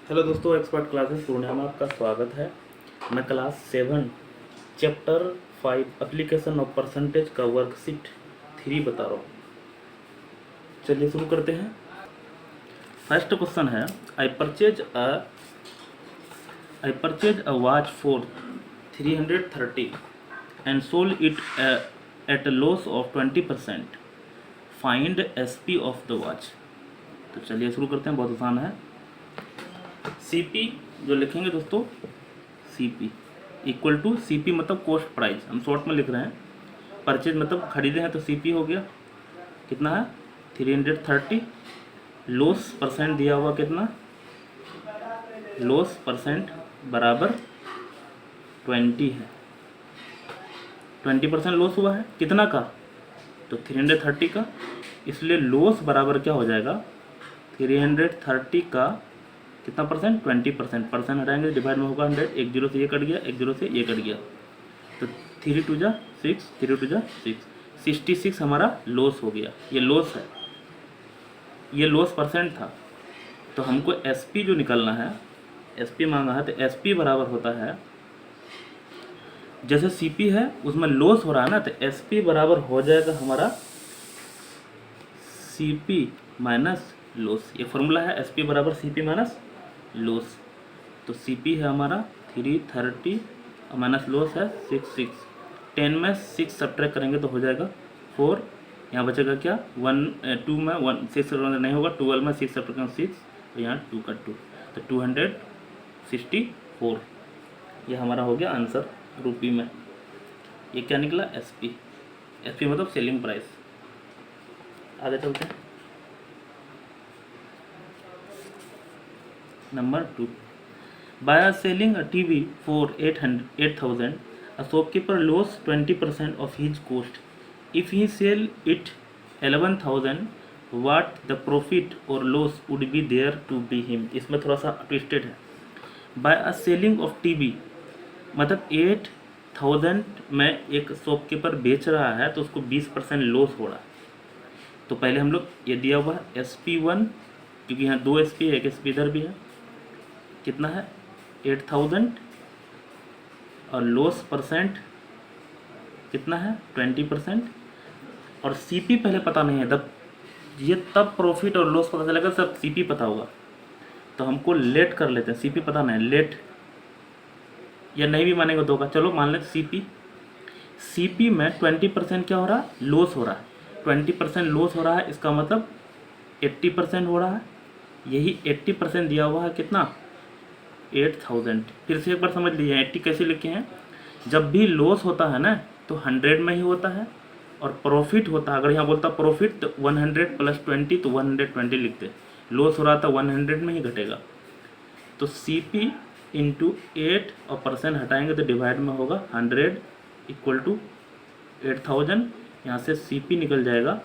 Hello दोस्तों, expert classes Purnia में आपका स्वागत है। मैं class 7 chapter 5 application of percentage का वर्कशीट 3 बता रहा हूँ। चलिए शुरू करते हैं। फर्स्ट क्वेश्चन है, I purchase a watch for 330 and sold it at a loss of 20%। Find SP of the watch. तो चलिए शुरू करते हैं, बहुत आसान है। सीपी जो लिखेंगे दोस्तों, सीपी इक्वल टू सीपी मतलब कॉस्ट प्राइस, हम शॉर्ट में लिख रहे हैं। परचेज मतलब खरीदे हैं तो सीपी हो गया, कितना है 330। लॉस परसेंट दिया हुआ कितना, लॉस परसेंट बराबर 20 है। 20% लॉस हुआ है, कितना का, तो 330 का। इसलिए लॉस बराबर क्या हो जाएगा, 330 का कितना परसेंट, 20%। परसेंट हटाएंगे डिवाइड में होगा 100। एक जीरो से ये कट गया, एक जीरो से ये कट गया, तो 3 2 जा 6, 3 2 जा 6, 66 हमारा लॉस हो गया। ये लॉस है, ये लॉस परसेंट था। तो हमको एसपी जो निकलना है, एसपी मांगा है, तो एसपी बराबर होता है, जैसे सीपी है उसमें लॉस हो रहा है ना, तो एसपी बराबर हो जाएगा हमारा सीपी माइनस लॉस। ये फॉर्मूला है, एसपी बराबर सीपी माइनस लॉस। तो सीपी है हमारा 330 माइनस लॉस है 66। 10 में 6 सब्ट्रैक्ट करेंगे तो हो जाएगा 4। यहाँ बचेगा क्या, 2 में 1 6 नहीं होगा, 12 में 6 सब्ट्रैक्ट करेंगे 6, तो यहाँ 2 का 2, तो 264। ये हमारा हो गया आंसर रुपी में। ये क्या निकला, एसपी। एसपी मतलब सेलिंग प्राइस। आगे चलते हैं। Number 2, by selling a TV for 8,000, a shopkeeper lost 20% of his cost. If he sell it 11,000, what the profit or loss would be there to be him? इसमें थोड़ा सा twisted है। by a selling of TV मतलब 8,000 में एक shopkeeper बेच रहा है तो उसको 20% लॉस हो रहा है। तो पहले हम लोग ये दिया हुआ है SP1, क्योंकि यहाँ 2 SP है, एक SP इधर भी है, कितना है 8,000, और लॉस परसेंट कितना है 20%, और सीपी पहले पता नहीं है, तब प्रॉफिट और लॉस पता चलेगा, सब सीपी पता होगा। तो हमको लेट कर लेते हैं, सीपी पता नहीं, लेट या नहीं भी मानेंगे तो होगा, चलो मान लेते सीपी। सीपी में 20% क्या हो रहा है, लॉस हो रहा है। 20% लॉस हो रहा है, इसका मतलब 80% हो रहा है। यही 80% दिया हुआ है कितना, 8,000। फिर से एक बार समझ लीजिए 80 कैसे लिखे हैं, जब भी लॉस होता है ना तो 100 में ही होता है, और प्रॉफिट होता है, अगर यहाँ बोलता प्रॉफिट तो 100 + 20, तो 120 लिखते। लॉस हो रहा था 100 में ही घटेगा। तो CP इंटू 8 और परसेंट हटाएंगे तो डिवाइड में होगा 100 इक्वल टू 8,000। यहाँ से CP निकल जाएगा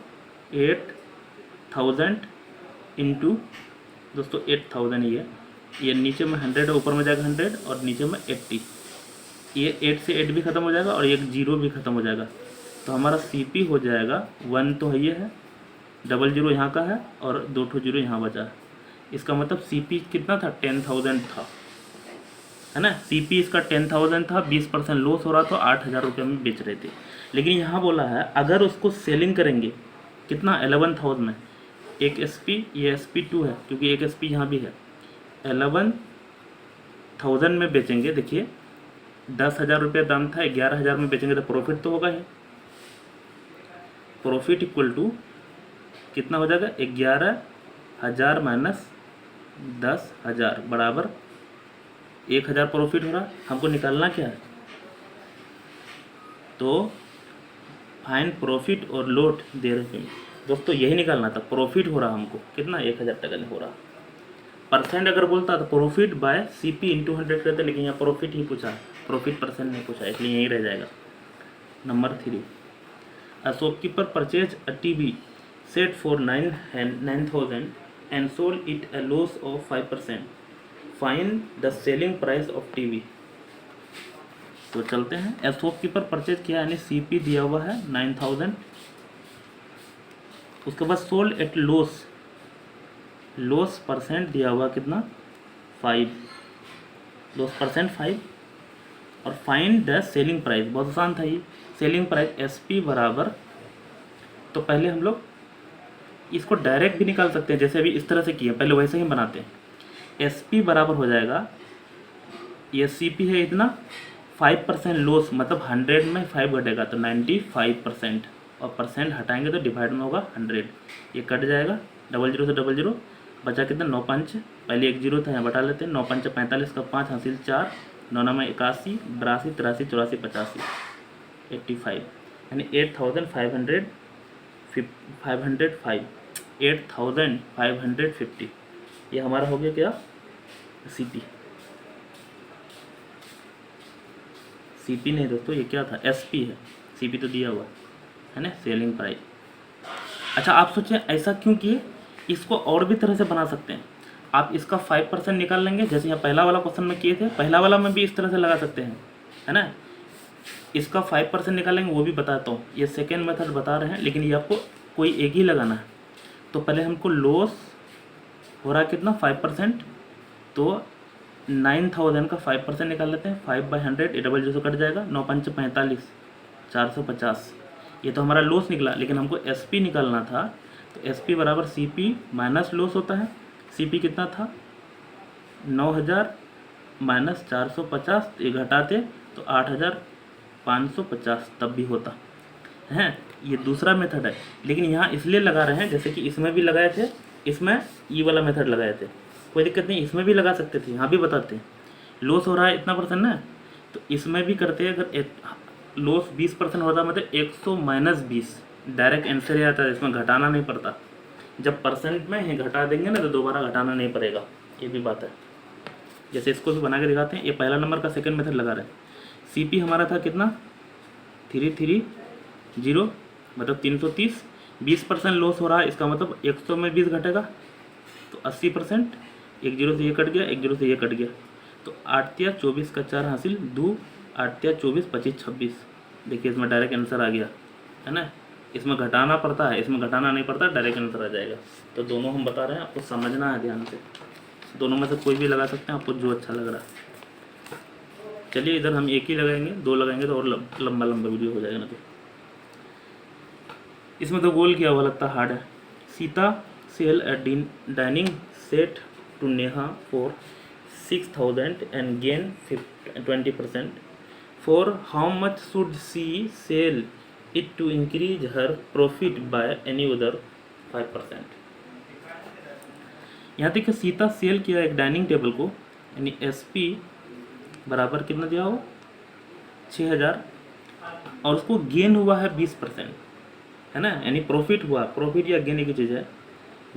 8,000 इंटू, दोस्तों 8,000 ही है, ये नीचे में 100 है, ऊपर में जाएगा 100 और नीचे में 80। ये 8 से 8 भी ख़त्म हो जाएगा और एक 0 भी ख़त्म हो जाएगा। तो हमारा CP हो जाएगा 1, तो है ये है, डबल 0 यहाँ का है और 2 0 यहाँ बचा है। इसका मतलब CP कितना था, 10,000 था, है ना। CP इसका 10,000 था, 20% लॉस हो रहा था, 8,000 रुपये में बेच रहे थे। लेकिन यहाँ बोला है अगर उसको सेलिंग करेंगे कितना, 11,000 में, एक SP, ये SP2 है क्योंकि एक SP यहाँ भी है, 11,000 में बेचेंगे। देखिए 10,000 रुपये दाम था, 11,000 में बेचेंगे तो प्रॉफिट तो होगा ही। प्रॉफिट इक्वल टू कितना हो जाएगा, 11,000 माइनस 10,000 बराबर 1,000 प्रॉफिट हो रहा। हमको निकालना क्या है, तो फाइन प्रॉफिट और लॉट दे रहे हैं दोस्तों, यही निकालना था। प्रॉफिट हो रहा हमको कितना, 1,000 टका हो रहा। परसेंट अगर बोलता तो प्रॉफिट बाय CP इंटू 100 करते, लेकिन यहाँ प्रॉफिट ही पूछा है, प्रॉफिट परसेंट नहीं पूछा, इसलिए यही रह जाएगा। Number 3, a shopkeeper purchase a TV set for 9,000 and sold it a loss of 5%। Find the selling price of TV। तो चलते हैं, ए शॉपकीपर परचेज किया यानी CP दिया हुआ है 9,000, उसके बाद सोल्ड एट लॉस परसेंट दिया हुआ कितना 5, लॉस परसेंट 5 और फाइंड द सेलिंग प्राइस, बहुत आसान था ये। सेलिंग प्राइस SP बराबर, तो पहले हम लोग इसको डायरेक्ट भी निकाल सकते हैं जैसे अभी इस तरह से किया, पहले वैसे ही बनाते हैं। SP बराबर हो जाएगा, ये CP है इतना, 5% लॉस मतलब 100 में 5 घटेगा तो 95%, और परसेंट हटाएंगे तो डिवाइड में होगा 100, ये कट जाएगा, 00 से 00 बचा कितना 9 5, पहले एक जीरो था यहाँ बटा लेते हैं, 9 5 45 का 5 हासिल 4, 9 9 में 81, 82 83 84 85, 85 यानी 8500 505 8550, ये हमारा हो गया क्या CP। CP नहीं दोस्तों, ये क्या था SP है, CP तो दिया हुआ है ना, सेलिंग प्राइस। अच्छा आप सोचें ऐसा क्यों किए, इसको और भी तरह से बना सकते हैं। आप इसका 5% निकाल लेंगे, जैसे यहाँ पहला वाला क्वेश्चन में किए थे, पहला वाला में भी इस तरह से लगा सकते हैं, है ना। इसका 5% निकालेंगे, वो भी बताता हूँ, ये सेकेंड मेथड बता रहे हैं, लेकिन ये आपको कोई एक ही लगाना है। तो पहले हमको लॉस हो रहा है कितना 5%, तो 9000 का 5% निकाल लेते हैं, 5/100, ये 00 से कट जाएगा, 9 5 45, 450, ये तो हमारा लॉस निकला। लेकिन हमको SP निकालना था, तो SP बराबर CP माइनस लॉस होता है। CP कितना था 9000 माइनस 450, ये घटाते तो 8550 तब भी होता है। ये दूसरा मेथड है, लेकिन यहाँ इसलिए लगा रहे हैं जैसे कि इसमें भी लगाए थे, इसमें ये वाला मेथड लगाए थे, कोई दिक्कत नहीं, इसमें भी लगा सकते थे, यहाँ भी बताते हैं। लॉस हो रहा है इतना % ना, तो इसमें भी करते हैं। अगर लॉस 20% होता मतलब 100 माइनस 20, डायरेक्ट आंसर ही आता है, इसमें घटाना नहीं पड़ता। जब परसेंट में ही घटा देंगे ना तो दोबारा घटाना नहीं पड़ेगा, ये भी बात है। जैसे इसको भी बना के दिखाते हैं, ये पहला नंबर का सेकंड मेथड लगा रहे हैं। CP हमारा था कितना 330 मतलब 330, 20% लॉस हो रहा है, इसका मतलब 100 में 20 घटेगा तो 80%, 1 0 से ये कट गया, 1 0 से ये कट गया, तो 8 या 24 का 4 हासिल 2, 8 या 24 25 26, देखिए इसमें डायरेक्ट आंसर आ गया, है ना। इसमें घटाना पड़ता है, इसमें घटाना नहीं पड़ता, डायरेक्ट आंसर आ जाएगा। तो दोनों हम बता रहे हैं, आपको समझना है ध्यान से, दोनों में से कोई भी लगा सकते हैं, आपको जो अच्छा लग रहा है। चलिए इधर हम एक ही लगाएंगे, 2 लगाएंगे तो और लंबा लंबा वीडियो हो जाएगा ना। तो इसमें तो गोल किया हुआ लगता हार्ड है। Sita sell a dining set to Neha for 6000 and gain 20%, for how much should she sell it to increase her profit by any other 5%। यहाँ देखिए सीता सेल किया एक डाइनिंग टेबल को, यानी SP बराबर कितना दिया हो 6000, और उसको गेन हुआ है 20%, है ना, यानी प्रॉफिट हुआ, प्रॉफिट या गेन एक ही चीज़ है।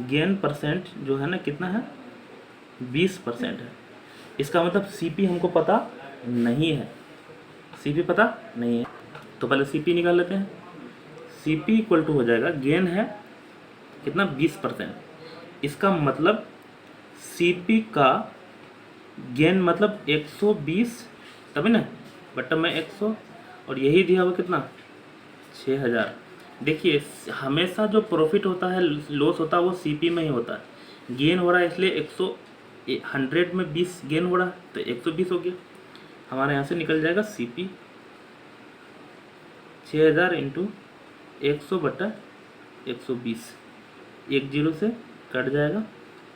गेन परसेंट जो है ना कितना है 20% है। इसका मतलब CP हमको पता नहीं है, CP पता नहीं है, तो पहले CP निकाल लेते हैं। CP इक्वल टू हो जाएगा, गेन है कितना 20%, इसका मतलब CP का गेन मतलब 120 तभी ना, बट्टा में 100, और यही दिया हुआ कितना 6000। देखिए हमेशा जो प्रॉफिट होता है लॉस होता है वो CP में ही होता है। गेन हो रहा है इसलिए 100 में 20 गेन हो रहा है तो 120 हो गया, हमारे यहाँ से निकल जाएगा CP 6000 इंटू 100 बटा 120, 1 0 से कट जाएगा,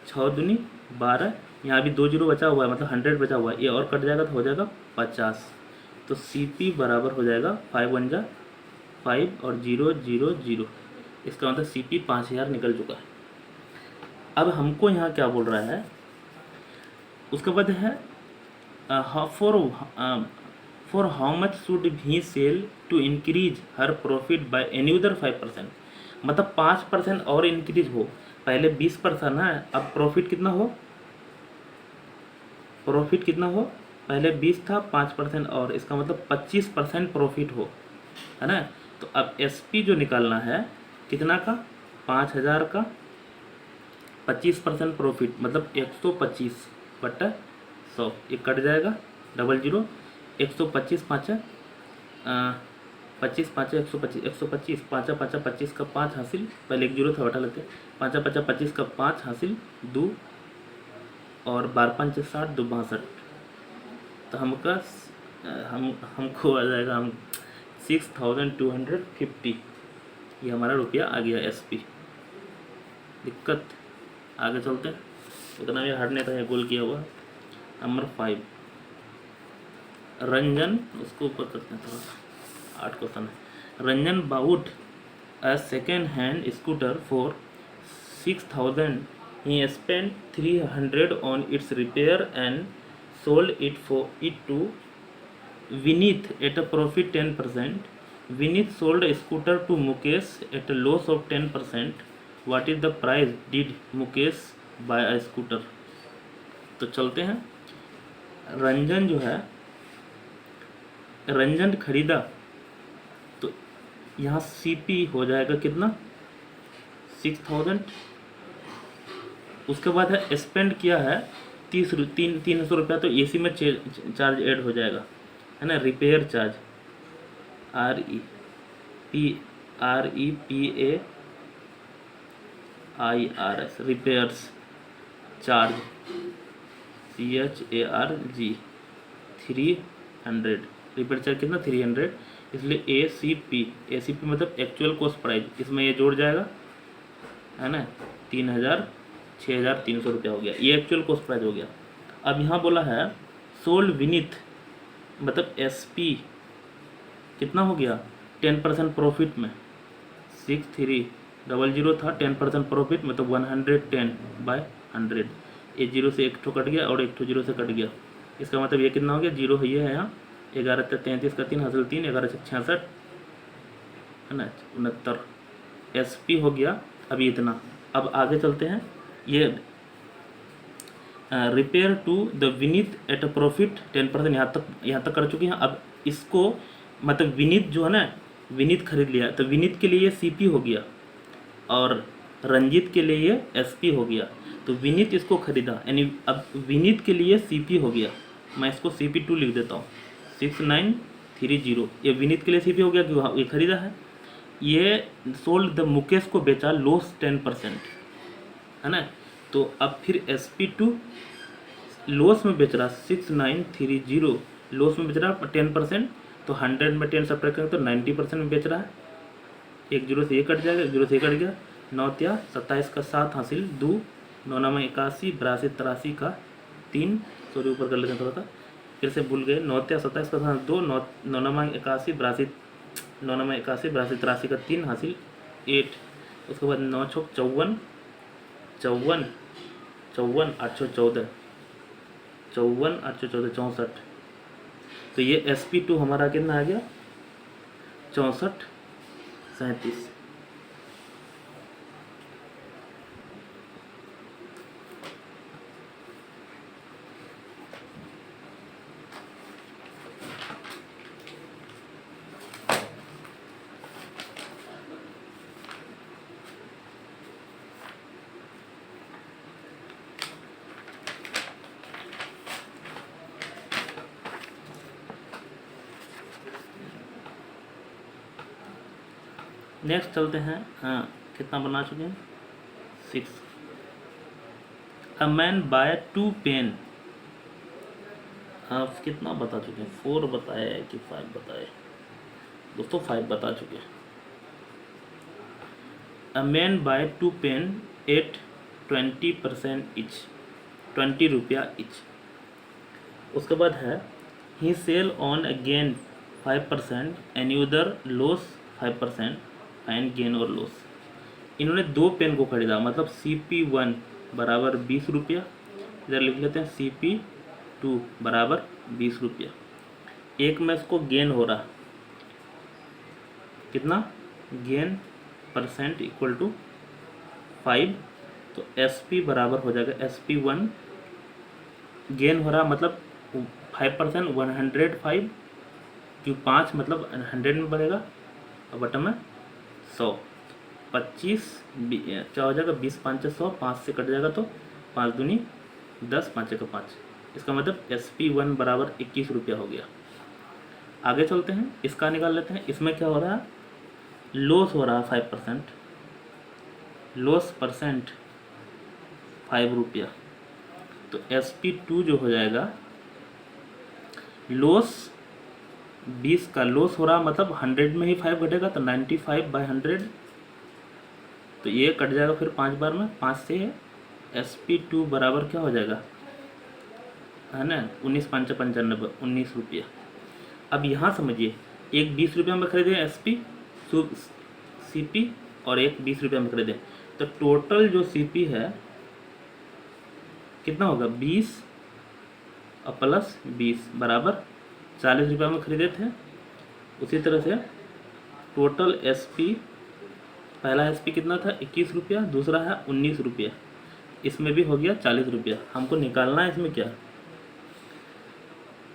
6 दूनी 12, यहाँ भी 2 0 बचा हुआ है मतलब 100 बचा हुआ है, ये और कट जाएगा तो हो जाएगा 50। तो CP बराबर हो जाएगा 5 1 जा 5 और 0 0 0, इसका मतलब CP 5000 निकल चुका है। अब हमको यहाँ क्या बोल रहा है, उसके बाद है for how much should he sell to increase her profit by any other 5%, मतलब 5% और इंक्रीज हो, पहले 20% है, अब प्रॉफिट कितना हो, प्रॉफिट कितना हो, पहले 20 था 5% और, इसका मतलब 25% प्रॉफिट हो, है ना। तो अब SP जो निकालना है कितना का 5000 का 25% प्रॉफिट मतलब 125 बटा 100, ये कट जाएगा 00, 125 5 25 5 125, 125 5 5 25 का 5 हासिल, पहले 1 0 था बटा लेते, 5 5 25 का 5 हासिल 2 और 12×5 = 60, 2×62, तो हमको आ जाएगा हम 6250, ये हमारा रुपया आ गया SP। दिक्कत, आगे चलते हैं, उतना भी हार्ड नहीं था, गोल किया हुआ। नंबर 5, रंजन, उसको ऊपर करते हैं थोड़ा, 8 क्वेश्चन है। Ranjan bought a second hand scooter for 6000. He spent 300 on its repair and sold it to Vineet at a profit 10%. Vineet sold a scooter to Mukesh at a loss of 10%. What is the price did Mukesh buy a scooter? तो चलते हैं। रंजन जो है, रंजन खरीदा, तो यहाँ CP हो जाएगा कितना, 6000। उसके बाद है स्पेंड किया है 300 रुपया, तो AC में चार्ज ऐड हो जाएगा, है ना। Repair charge, REPAIRS, repairs charge, CHARG, 300। Repair charge कितना, 300, इसलिए ACP मतलब एक्चुअल कॉस्ट प्राइस, इसमें ये जोड़ जाएगा, है ना। 6300 रुपया हो गया, ये एक्चुअल कॉस्ट प्राइस हो गया। अब यहाँ बोला है सोल्ड विनीत, मतलब SP कितना हो गया, 10% प्रॉफिट में, 6300 था, 10% प्रॉफिट में, तो 110/100। ये 0 से 1 ठो कट गया और 1 ठो 0 से कट गया, इसका मतलब ये कितना हो गया, 0 है, ये है यहाँ, 11 × 33 का 3 हासिल 3, 11 × 66, है ना, 69 SP हो गया। अभी इतना, अब आगे चलते हैं। ये repair to the Vineet at a profit 10%, यहाँ तक कर चुके हैं। अब इसको मतलब विनीत जो है ना, विनीत खरीद लिया, तो विनीत के लिए ये CP हो गया और रंजीत के लिए ये SP हो गया। तो विनीत इसको खरीदा, यानी अब विनीत के लिए CP हो गया, मैं इसको CP2 लिख देता हूँ, 6930। ये विनीत के लिए CP हो गया कि ये खरीदा है। ये सोल्ड द मुकेश को बेचा, लॉस 10%, है ना। तो अब फिर SP2 लॉस में बेच रहा, 6930 लॉस में बेच रहा 10%, तो 100 में 10 सब्ट्रैक्ट करेंगे तो 90% में बेच रहा है। 1 0 से ये कट जाएगा, 1 0 से ये कट गया, 9 × 27 का 7 हासिल 2, 9 9 81, 82 83 का 3, सॉरी ऊपर कर लेते हैं थोड़ा सा, फिर से भूल गए, 9 × 27 का 2, 9 9 81, 82, 9 9 81, 82 83 का 3 हासिल 8। उसके बाद 9 × 6 = 54, 54 8 × 14, 54 8 × 14 64। तो ये SP2 हमारा कितना आ गया, 6437। नेक्स्ट चलते हैं। हाँ, कितना बना चुके हैं, 6। अ मैन बाय 2 पेन, आप कितना बता चुके हैं, 4 बताए कि 5 बताए, दोस्तों 5 बता चुके हैं। A man buy 2 pen at 20% each, 20 रुपया इच। उसके बाद है ही sell on again 5% and either loss 5% and gain और लॉस। इन्होंने 2 पेन को खरीदा, मतलब CP1 बराबर 20 रुपया, इधर लिख लेते हैं CP2 बराबर 20 रुपया। एक में इसको गेन हो रहा, कितना गेन, % = 5, तो SP बराबर हो जाएगा SP1, गेन हो रहा मतलब 5%, 105, क्यों 5 मतलब 100 में बढ़ेगा, और बटन में 100, 25 क्या हो जाएगा, 20 5 100, 5 से कट जाएगा तो 5 दूनी 10, 5 का 5, इसका मतलब SP1 बराबर 21 रुपया हो गया। आगे चलते हैं, इसका निकाल लेते हैं। इसमें क्या हो रहा है, लॉस हो रहा है 5%, लॉस % 5 रुपया, तो SP2 जो हो जाएगा, लॉस 20 का लॉस हो रहा, मतलब 100 में ही 5 घटेगा, तो 95/100, तो ये कट जाएगा फिर 5 बार में, 5 से SP2 बराबर क्या हो जाएगा, है ना, 19×5 = 19 रुपया। अब यहाँ समझिए, एक 20 रुपये में खरीदे CP और एक 20 रुपये में खरीदे, तो टोटल जो CP है कितना होगा, 20 और प्लस 20 बराबर 40 रुपये में खरीदे थे। उसी तरह से टोटल SP, पहला SP कितना था, 21 रुपया, दूसरा है 19 रुपया, इसमें भी हो गया 40 रुपया। हमको निकालना है इसमें क्या,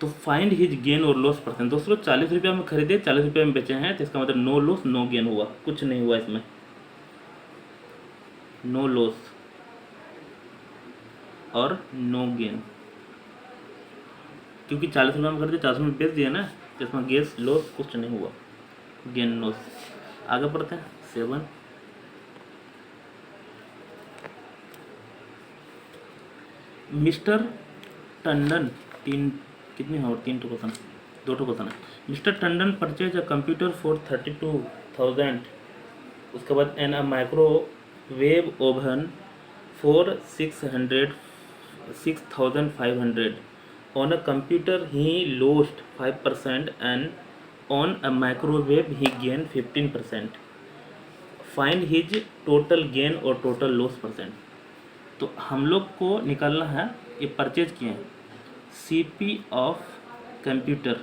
तो फाइंड हिज गेन और लॉस परसेंट। दोस्तों 40 रुपया में खरीदे, 40 रुपये में बेचे हैं, तो इसका मतलब नो लॉस नो गेन हुआ, कुछ नहीं हुआ इसमें, नो लॉस और नो गेन, क्योंकि 40 रुपये में खरीदे, 40 में बेच दिया ना, तो इसमें गेस लॉस कुछ नहीं हुआ, गेन लॉस। आगे बढ़ते हैं 7। मिस्टर टंडन, तीन कितने हैं, और 3 टू क्वेश्चन, 2 टू क्वेश्चन है। Mister Tandon purchase a computer for 32,000, उसके बाद an a microwave oven for 6,500। On a computer he lost 5% and on a microwave he gain 15%। Find his total gain और टोटल लॉस परसेंट। तो हम लोग को निकालना है, ये परचेज किए हैं, CP of computer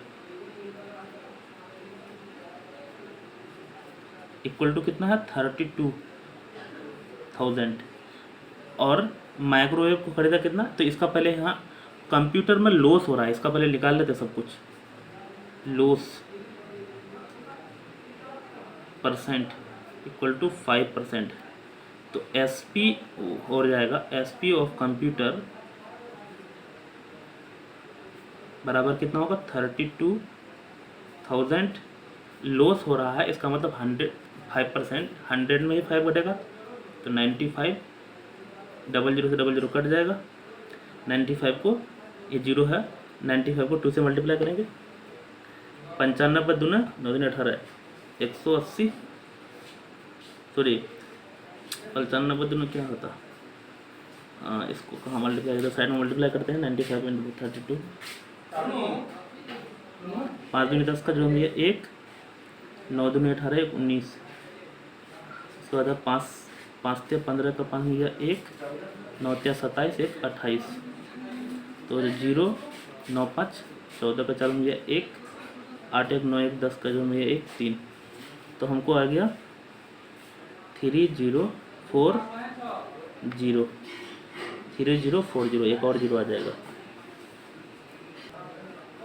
equal to कितना है, 32,000, और माइक्रोवेव को खरीदा कितना, तो इसका पहले यहाँ कंप्यूटर में लॉस हो रहा है, इसका पहले निकाल लेते सब कुछ, लॉस परसेंट इक्वल टू 5%, तो SP हो जाएगा, SP ऑफ कंप्यूटर बराबर कितना होगा, 32,000, लॉस हो रहा है, इसका मतलब 5%, 100 में ही 5 घटेगा, तो 95, 00 से 00 कट जाएगा, 95 को, ये 0 है, 95 को 2 से मल्टीप्लाई करेंगे, 95 दूना 9 दूनी 18, 180, सॉरी 95 दूना क्या होता, इसको कहाँ मल्टीप्लाई करते, साइड में मल्टीप्लाई करते हैं, 95 × 32, 5 दूनी 10 का जो हम ये 1, 9 दूनी 18, 19, उसके बाद 5 से 15 का 5 मिल गया 1, 9 × 27, 1 28, तो 0, 9 5 14 का 4 मिल गया 1, 8 1 9 1 10 का जो मिल गया 1 3, तो हमको आ गया 3040, 3040, एक और 0 आ जाएगा।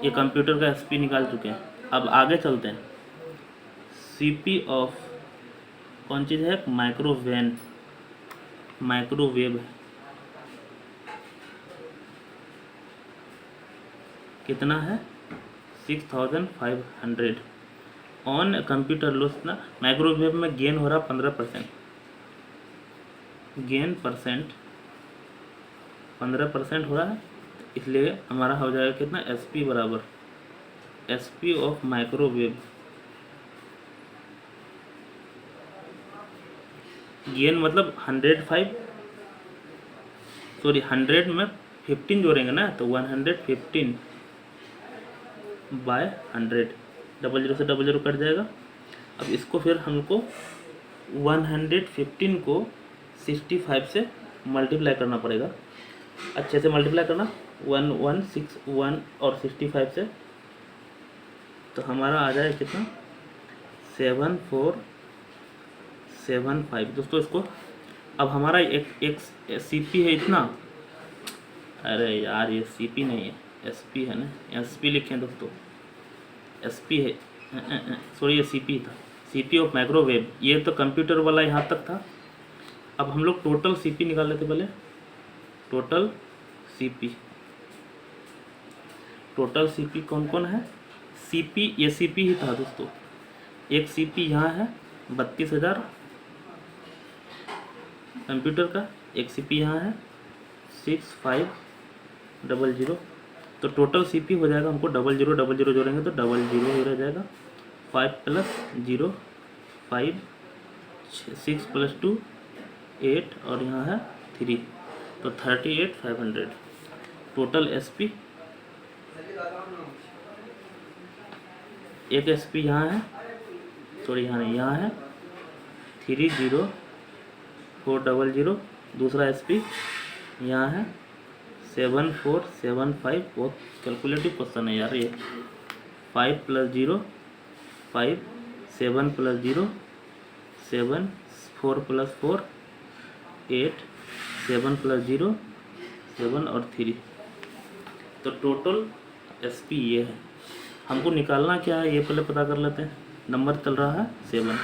ये कंप्यूटर का SP निकाल चुके हैं। अब आगे चलते हैं, CP ऑफ कौन चीज़ है, माइक्रोवेव कितना है, 6,500, ऑन कंप्यूटर लॉस ना, माइक्रोवेव में गेन हो रहा 15%, गेन परसेंट 15% हो रहा है, इसलिए हमारा हो जाएगा कितना, SP बराबर SP ऑफ माइक्रोवेव, गेन मतलब 100 में 15 जोड़ेंगे ना, तो 115/100, 00 से 00 कट जाएगा। अब इसको फिर हमको 115 को 65 से मल्टीप्लाई करना पड़ेगा, अच्छे से मल्टीप्लाई करना, 1161 और 65 से, तो हमारा आ जाए कितना, 7475। दोस्तों इसको, अब हमारा एक CP है इतना, अरे यार ये CP नहीं है, SP है ना, SP लिखें दोस्तों, SP है, सॉरी ये CP था, CP ऑफ माइक्रोवेव, ये तो कंप्यूटर वाला यहाँ तक था। अब हम लोग टोटल CP निकाल लेते पहले, टोटल CP कौन कौन है, CP ये CP ही था दोस्तों, एक CP यहाँ है 32,000 कंप्यूटर का, एक CP यहाँ है 6500 डबल जीरो, तो टोटल सीपी हो जाएगा हमको डबल जीरो जोड़ेंगे तो डबल जीरो ही रह जाएगा। 5 प्लस 0 5, 6 प्लस 2 8 और यहाँ है 3, तो 38,500 टोटल एसपी। एक एसपी यहाँ है, सॉरी यहाँ नहीं, यहाँ है 30,400। दूसरा एसपी यहाँ है 7475। बहुत कैलकुलेटिव क्वेश्चन है यार ये। 5 प्लस 0 5, 7 प्लस 0 7, 4 प्लस 4 8, 7 प्लस 0 7 और 3, तो टोटल एसपी ये है। हमको निकालना क्या है ये पहले पता कर लेते हैं। नंबर चल रहा है 7।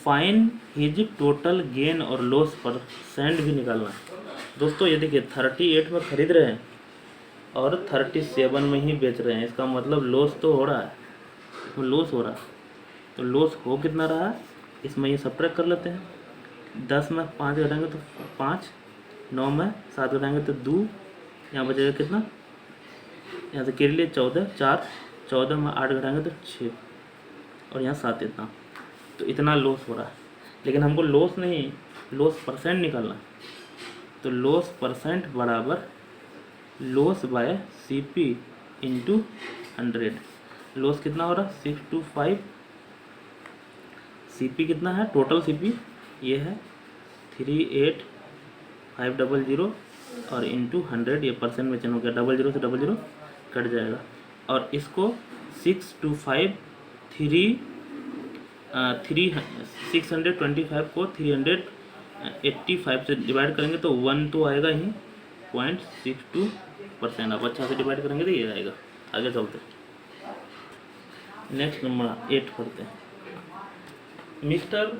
फाइन हिज टोटल गेन और लॉस % भी निकालना है। दोस्तों ये देखिए 38 में खरीद रहे हैं और 37 में ही बेच रहे हैं, इसका मतलब लॉस तो हो रहा है, इसमें लॉस हो रहा है। तो लॉस हो कितना रहा है इसमें ये सब्ट्रैक्ट कर लेते हैं। 10 में 5 घटाएंगे तो 5, 9 में 7 घटाएंगे तो 2, यहाँ बचेगा कितना, यहाँ से के लिए 14, 4, 14 में 8 घटाएंगे तो 6 और यहाँ 7, इतना। तो इतना लॉस हो रहा है, लेकिन हमको लॉस नहीं, लॉस % निकालना। तो लॉस % बराबर loss by CP into 100। Loss कितना हो रहा है 625। CP कितना है, टोटल CP ये है 38,500 और इंटू 100, ये % में चेंज हो गया, 00 से 00 कट जाएगा। और इसको 625 को 385 से डिवाइड करेंगे तो 1 तो आएगा ही, 0.62%। अब अच्छा से डिवाइड करेंगे तो ये आएगा। आगे चलते हैं, नेक्स्ट नंबर 8 पढ़ते हैं। Mister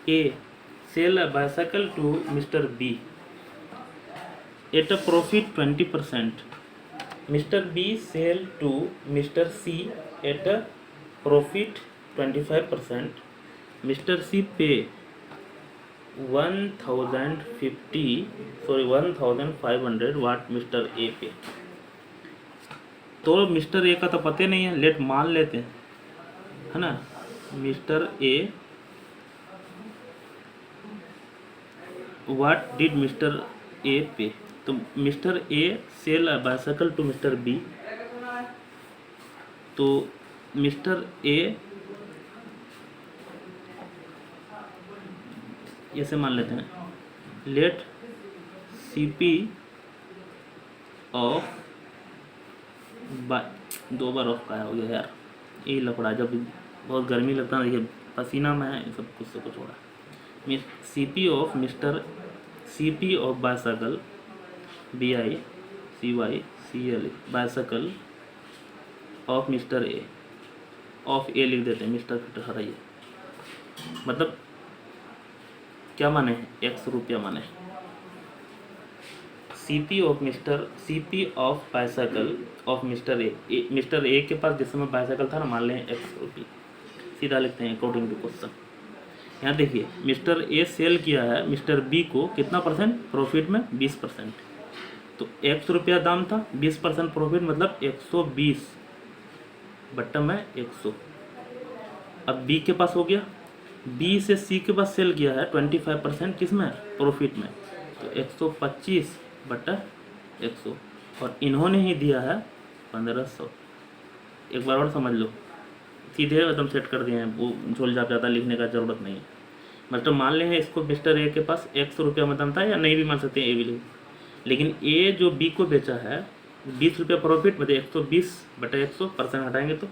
A sell a bicycle to mister B at a profit 20%. Mr. B sell to Mr. C at a profit 25%. Mr. C pay 1,500 what Mr. A pay. तो मिस्टर ए का तो पता नहीं है, लेट मान लेते हैं, है ना। Mister A, what did mister A pay, तो mister A sell a bicycle to mister B, तो मिस्टर ए ऐसे मान लेते हैं, लेट CP ऑफ दो बार ऑफ का हो गया यार, ये लफड़ा, जब बहुत गर्मी लगता है देखिए पसीना में है, सब कुछ से कुछ हो रहा है। CP of bicycle BICYCLE bicycle of mister A, of A लिख देते हैं, मिस्टर फिर हटाइए, मतलब क्या माने, X रुपया माने। CP of bicycle of mister A, mister A के पास जिस समय बाइसाइकिल था ना, मान लें X रुपये, सीधा लिखते हैं अकॉर्डिंग टू क्वेश्चन। यहाँ देखिए मिस्टर ए सेल किया है मिस्टर बी को कितना %, प्रॉफिट में 20%। तो X रुपया दाम था, 20% प्रॉफिट मतलब 120 बट्टा में 100। अब बी के पास हो गया, बी से सी के पास सेल किया है 25% किसमें, प्रॉफिट में, तो 125 बट्टा 100 और इन्होंने ही दिया है 1500। एक बार और समझ लो, सीधे एकदम सेट कर दिए हैं, वो झोल झाप ज़्यादा लिखने का ज़रूरत नहीं है। मतलब मान लें इसको मिस्टर ए के पास 100 रुपया में दाम था, या नहीं भी मान सकते हैं, ए भी लिख, लेकिन ए जो बी को बेचा है 20 रुपया प्रॉफिट, मतलब 120 बटा 100, % हटाएंगे तो,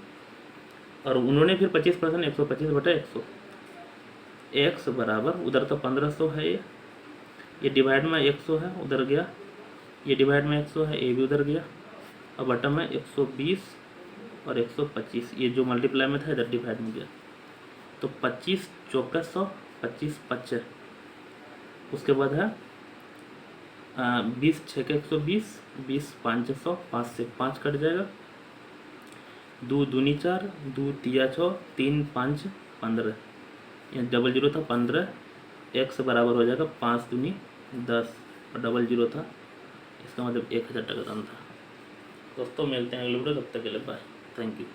और उन्होंने फिर 25%, 125 बटा 100, x बराबर, उधर तो 1500 है, ये डिवाइड में 100 है, उधर गया, ये डिवाइड में 100 है, ये भी उधर गया, और बटा में 120 और 125, ये जो मल्टीप्लाई में था इधर डिवाइड में गया, तो 25 चौका 100, 25 55, उसके बाद है 20 6 के 120, 20 5 100, 5 से 5 कट जाएगा, 2 दूनी 4, 2 तिया 6, 3 5 15, यहाँ 00 था 15, x बराबर हो जाएगा 5 दूनी 10 और 00 था, इसका मतलब 1000 का दाम था। दोस्तों मिलते हैं अगले वीडियो, तब तक के लिए बाय, थैंक यू।